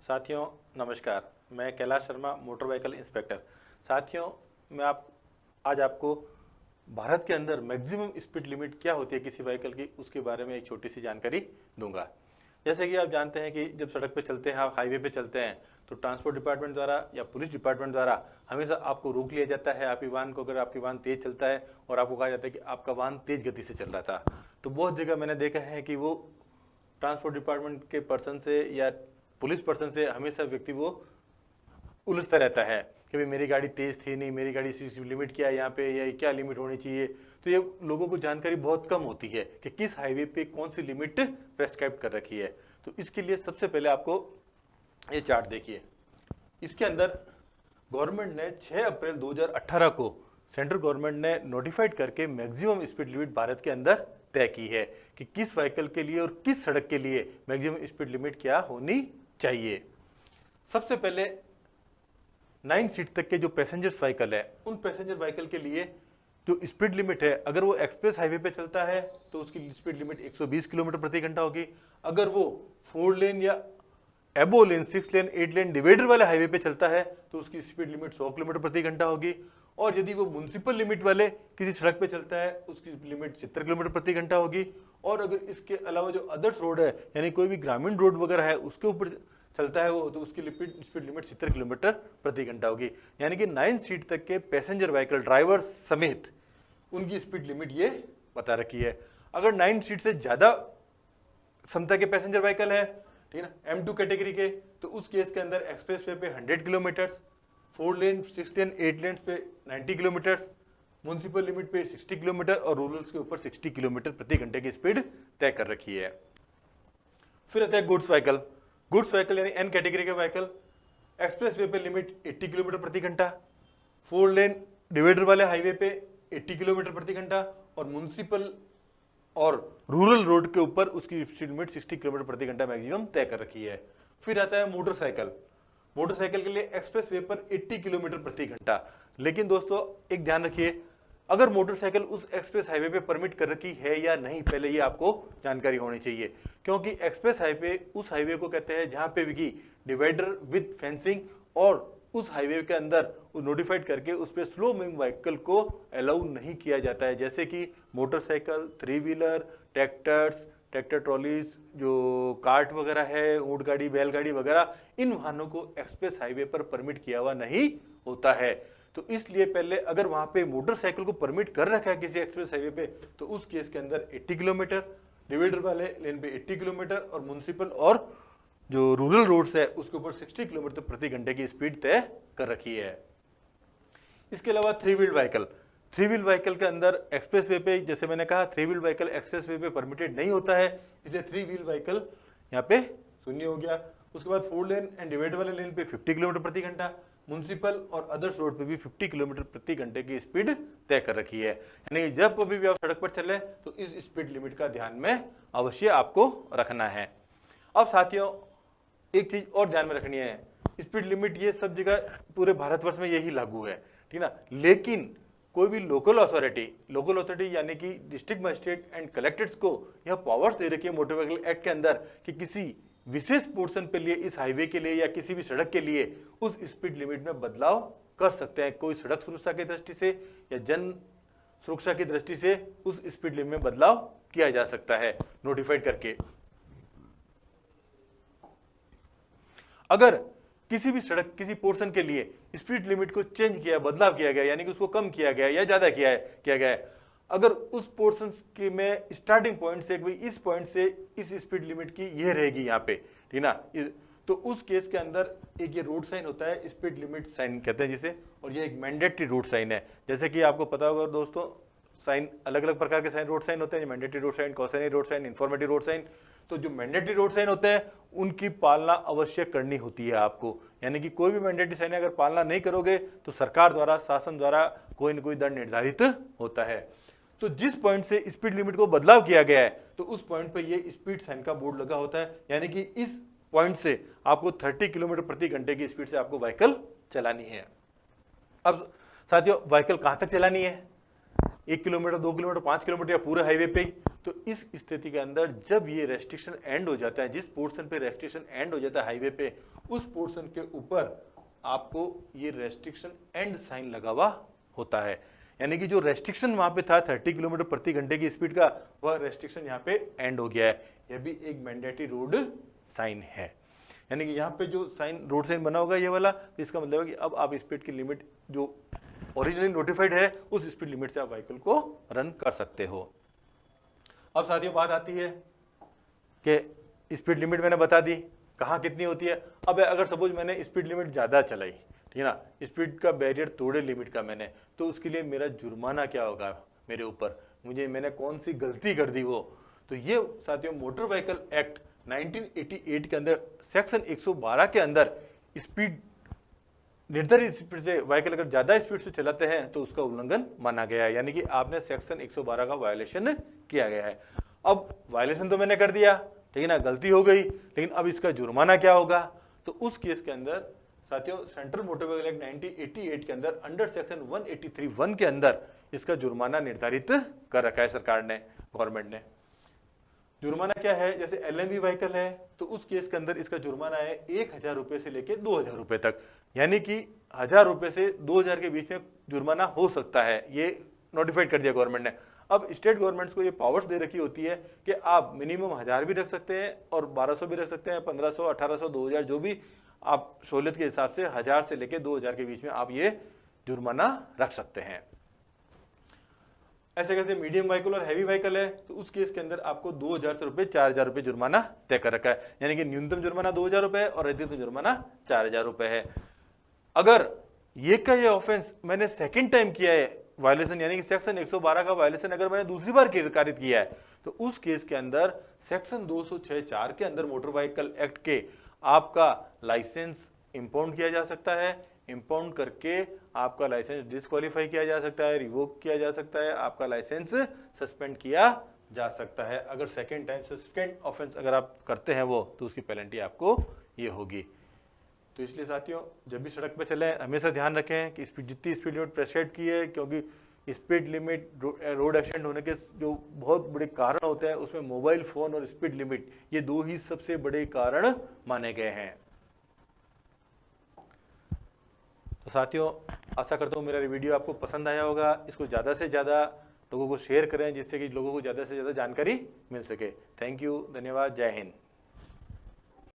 साथियों नमस्कार, मैं Kailash Sharma, motor vehicle inspector. साथियों, मैं आज आपको भारत के अंदर मैक्सिमम स्पीड लिमिट क्या होती है किसी व्हीकल की, उसके बारे में एक छोटी सी जानकारी दूंगा। जैसे कि आप जानते हैं कि जब सड़क पे चलते हैं, आप हाईवे पे चलते हैं, तो ट्रांसपोर्ट डिपार्टमेंट द्वारा या पुलिस डिपार्टमेंट द्वारा हमेशा आपको रोक लिया जाता है। आपके वाहन को, अगर आपके वाहन तेज चलता है और आपको कहा जाता है कि आपका वाहन तेज गति से चल रहा था, तो बहुत जगह मैंने देखा है कि वो ट्रांसपोर्ट डिपार्टमेंट के पर्सन से या पुलिस पर्सन से हमेशा व्यक्ति वो उलझता रहता है कि भाई मेरी गाड़ी तेज थी नहीं, मेरी गाड़ी इसी लिमिट क्या है यहाँ पे, या क्या लिमिट होनी चाहिए। तो ये लोगों को जानकारी बहुत कम होती है कि किस हाईवे पे कौन सी लिमिट प्रेस्क्राइब कर रखी है। तो इसके लिए सबसे पहले आपको ये चार्ट देखिए। इसके अंदर गवर्नमेंट ने 6 अप्रैल 2018 को सेंट्रल गवर्नमेंट ने नोटिफाइड करके मैक्सिमम स्पीड लिमिट भारत के अंदर तय की है कि किस व्हीकल के लिए और किस सड़क के लिए मैक्सिमम स्पीड लिमिट क्या होनी चाहिए। सबसे पहले 9 सीट तक के जो पैसेंजर्स व्हीकल है, उन पैसेंजर व्हीकल के लिए जो स्पीड लिमिट है, अगर वो एक्सप्रेस हाईवे पे चलता है तो उसकी स्पीड लिमिट 120 किलोमीटर प्रति घंटा होगी। अगर वो 4 लेन या एबो लेन, 6 लेन, 8 लेन डिवाइडर वाले हाईवे पे चलता है तो उसकी स्पीड लिमिट 100 किलोमीटर प्रति घंटा होगी। और यदि वो म्युनिसिपल लिमिट वाले किसी सड़क पे चलता है, उसकी लिमिट 70 किलोमीटर प्रति घंटा होगी। और अगर इसके अलावा जो अदर्स रोड है, यानी कोई भी ग्रामीण रोड वगैरह है, उसके ऊपर चलता है वो, तो उसकी स्पीड लिमिट 70 किलोमीटर प्रति घंटा होगी। यानी कि 9 सीट तक के पैसेंजर व्हीकल ड्राइवर समेत उनकी स्पीड लिमिट ये बता रखी है। अगर 9 सीट से ज्यादा क्षमता के पैसेंजर व्हीकल है, ठीक है ना, M2 कैटेगरी के, तो उस केस के अंदर एक्सप्रेस वे पे 100 किलोमीटर, 4 लेन, 6 लेन, 8 लेन पे 90 किलोमीटर, म्युनिसिपल लिमिट पे 60 किलोमीटर और रूरल्स के ऊपर 60 किलोमीटर प्रति घंटे की स्पीड तय कर रखी है। फिर आता है गुड्स व्हीकल। गुड्स व्हीकल यानी N कैटेगरी के व्हीकल, एक्सप्रेस वे पे लिमिट 80 किलोमीटर प्रति घंटा, 4 लेन डिवाइडर वाले हाईवे पे 80 किलोमीटर प्रति घंटा और म्युनिसिपल और रूरल रोड के ऊपर उसकी स्पीड लिमिट 60 किलोमीटर प्रति घंटा मैक्सिमम तय कर रखी है। फिर आता है मोटरसाइकिल। मोटरसाइकिल के लिए एक्सप्रेस वे पर 80 किलोमीटर प्रति घंटा। लेकिन दोस्तों एक ध्यान रखिए, अगर मोटरसाइकिल उस एक्सप्रेस हाईवे पे परमिट कर रखी है या नहीं, पहले ये आपको जानकारी होनी चाहिए। क्योंकि एक्सप्रेस हाईवे उस हाईवे को कहते हैं जहां पे भी डिवाइडर विद फेंसिंग और उस हाईवे के अंदर नोटिफाइड करके उस पर स्लो मूविंग व्हीकल को अलाउ नहीं किया जाता है, जैसे कि motorcycle, 3 wheeler, tractors, tractor trolleys, जो कार्ट वगैरह है, ऊंट गाड़ी, बैलगाड़ी वगैरह, इन वाहनों को एक्सप्रेस हाईवे पर परमिट किया हुआ नहीं होता है। तो इसलिए पहले अगर वहां पे मोटरसाइकिल को परमिट कर रखा है किसी एक्सप्रेस हाईवे पे, तो उस केस के अंदर 80 किलोमीटर, डिवाइडर वाले लेन पे 80 किलोमीटर और म्युनिसिपल और जो रूरल रोड्स है उसके ऊपर 60 किलोमीटर प्रति घंटे की स्पीड तय कर रखी है। इसके अलावा 3 व्हील व्हीकल। 3 व्हील व्हीकल के अंदर एक्सप्रेस वे पे, जैसे मैंने कहा, 3 व्हील व्हीकल एक्सप्रेस वे पे परमिटेड नहीं होता है, इसलिए 3 व्हील व्हीकल यहाँ पे शून्य हो गया। उसके बाद 4 लेन एंड डिवाइडर वाले लेन पे 50 किलोमीटर प्रति घंटा, म्युनिसिपल और अदर्स रोड पे भी 50 किलोमीटर प्रति घंटे की स्पीड तय कर रखी है। यानी जब कभी भी आप सड़क पर चले तो इस स्पीड लिमिट का ध्यान में अवश्य आपको रखना है। अब साथियों एक चीज और ध्यान में रखनी है, स्पीड लिमिट ये सब जगह पूरे भारतवर्ष में यही लागू है, ठीक ना। लेकिन कोई भी लोकल अथॉरिटी यानी कि डिस्ट्रिक्ट मजिस्ट्रेट एंड कलेक्टर्स को यह पावर्स दे रखी है मोटर व्हीकल एक्ट के अंदर कि किसी विशेष पोर्शन पे लिए, इस हाईवे के लिए या किसी भी सड़क के लिए उस स्पीड लिमिट में बदलाव कर सकते हैं। कोई सड़क सुरक्षा की दृष्टि से या जन सुरक्षा की दृष्टि से उस स्पीड लिमिट में बदलाव किया जा सकता है नोटिफाइड करके। अगर किसी भी सड़क, किसी पोर्शन के लिए स्पीड लिमिट को चेंज किया, बदलाव किया गया, यानी कि उसको कम किया गया या ज्यादा किया गया है, अगर उस पोर्शन के में स्टार्टिंग पॉइंट से इस पॉइंट से इस स्पीड लिमिट की ये रहेगी यहाँ पे, ठीक ना, तो उस केस के अंदर एक ये रोड साइन होता है, स्पीड लिमिट साइन कहते हैं जिसे, और ये एक मैंडेटरी रोड साइन है। जैसे कि आपको पता होगा दोस्तों, साइन अलग अलग प्रकार के साइन, रोड साइन होते हैं, mandatory road sign, cautionary road sign, informative road sign. तो जो मैंडेटरी रोड साइन होते हैं उनकी पालना अवश्य करनी होती है आपको, यानी कि कोई भी मैंडेटरी साइन अगर पालना नहीं करोगे तो सरकार द्वारा, शासन द्वारा कोई न कोई दंड निर्धारित होता है। तो जिस पॉइंट से स्पीड लिमिट को बदलाव किया गया है तो उस पॉइंट पे ये स्पीड साइन का बोर्ड लगा होता है, यानी कि इस पॉइंट से आपको 30 किलोमीटर प्रति घंटे की स्पीड से आपको व्हीकल चलानी है। अब साथियों व्हीकल कहां तक चलानी है, 1 किलोमीटर, 2 किलोमीटर, 5 किलोमीटर या पूरे हाईवे पे ही। तो इस स्थिति के अंदर जब ये रेस्ट्रिक्शन एंड हो जाता है, जिस पोर्शन पे रेस्ट्रिक्शन एंड हो जाता है हाईवे पे, उस पोर्शन के ऊपर आपको ये रेस्ट्रिक्शन एंड साइन लगा हुआ होता है। यानी कि जो रेस्ट्रिक्शन वहां पे था 30 किलोमीटर प्रति घंटे की स्पीड का, वह रेस्ट्रिक्शन यहाँ पे एंड हो गया है। यह भी एक मैंडेटरी रोड साइन है। यानी कि यहाँ पे जो साइन, रोड साइन बना होगा ये वाला, तो इसका मतलब है कि अब आप स्पीड की लिमिट जो ओरिजिनली नोटिफाइड है उस स्पीड लिमिट से आप व्हीकल को रन कर सकते हो। अब साथियों बात आती है कि स्पीड लिमिट मैंने बता दी कहाँ कितनी होती है। अब अगर सपोज मैंने स्पीड लिमिट ज़्यादा चलाई, ठीक है ना, स्पीड का बैरियर तोड़े लिमिट का मैंने, तो उसके लिए मेरा जुर्माना क्या होगा मेरे ऊपर, मैंने कौन सी गलती कर दी वो। तो ये साथियों मोटर व्हीकल एक्ट 1988 के अंदर सेक्शन 112 के अंदर स्पीड, निर्धारित स्पीड से व्हीकल अगर ज्यादा स्पीड से चलाते हैं तो उसका उल्लंघन माना गया है। यानी कि आपने सेक्शन 112 का वायलेशन किया गया है। अब वायलेशन तो मैंने कर दिया, ठीक है ना, गलती हो गई, लेकिन अब इसका जुर्माना क्या होगा। तो उस केस के अंदर साथियों सेंट्रल मोटर व्हीकल एक्ट 1988 के अंदर अंडर सेक्शन 183(1) के अंदर इसका जुर्माना निर्धारित कर रखा है सरकार ने, गवर्नमेंट ने। जुर्माना क्या है, जैसे LMV व्हीकल है तो उस केस के अंदर इसका जुर्माना है 1000 रुपए से लेके 2000 रुपए तक। यानी कि 1000 रुपए से 2000 के बीच में जुर्माना हो सकता है, ये नोटिफाइड कर दिया गवर्नमेंट ने। अब स्टेट गवर्नमेंट्स को ये पावर्स दे रखी होती है कि आप मिनिमम 1000 भी रख सकते हैं और 1200 भी रख सकते हैं, 1500, 1800, 2000, जो भी आप सहूलियत के हिसाब से 1000 से लेके 2000 के बीच में आप ये जुर्माना रख सकते हैं। ऐसे कैसे मीडियम व्हीकल और हैवी व्हीकल है तो उस केस के अंदर आपको 2000 से रुपए 4000 रुपए जुर्माना तय कर रखा है। यानी कि न्यूनतम जुर्माना 2000 रुपए और अधिकतम जुर्माना 4000 रुपए है। अगर ये ऑफेंस मैंने सेकंड टाइम किया है वायलेशन, यानी कि सेक्शन 112 का वायलेशन अगर मैंने दूसरी बार कारित किया है, तो उस केस के अंदर सेक्शन 206(4) के अंदर मोटर व्हीकल एक्ट के आपका लाइसेंस इंपाउंड किया जा सकता है। इंपाउंड करके आपका लाइसेंस डिस्क्वालीफाई किया जा सकता है, रिवोक किया जा सकता है, आपका लाइसेंस सस्पेंड किया जा सकता है। अगर सेकेंड टाइम सेकेंड ऑफेंस अगर आप करते हैं वो, तो उसकी पेनल्टी आपको ये होगी। तो इसलिए साथियों जब भी सड़क पे चलें हमेशा ध्यान रखें कि जितनी स्पीड लिमिट प्रेस्क्राइब की है, क्योंकि स्पीड लिमिट रोड एक्सीडेंट होने के जो बहुत बड़े कारण होते हैं उसमें मोबाइल फोन और स्पीड लिमिट, ये दो ही सबसे बड़े कारण माने गए हैं। तो साथियों आशा करता हूँ मेरा वीडियो आपको पसंद आया होगा। इसको ज़्यादा से ज़्यादा लोगों को शेयर करें जिससे कि लोगों को ज़्यादा से ज़्यादा जानकारी मिल सके। थैंक यू, धन्यवाद, जय हिंद।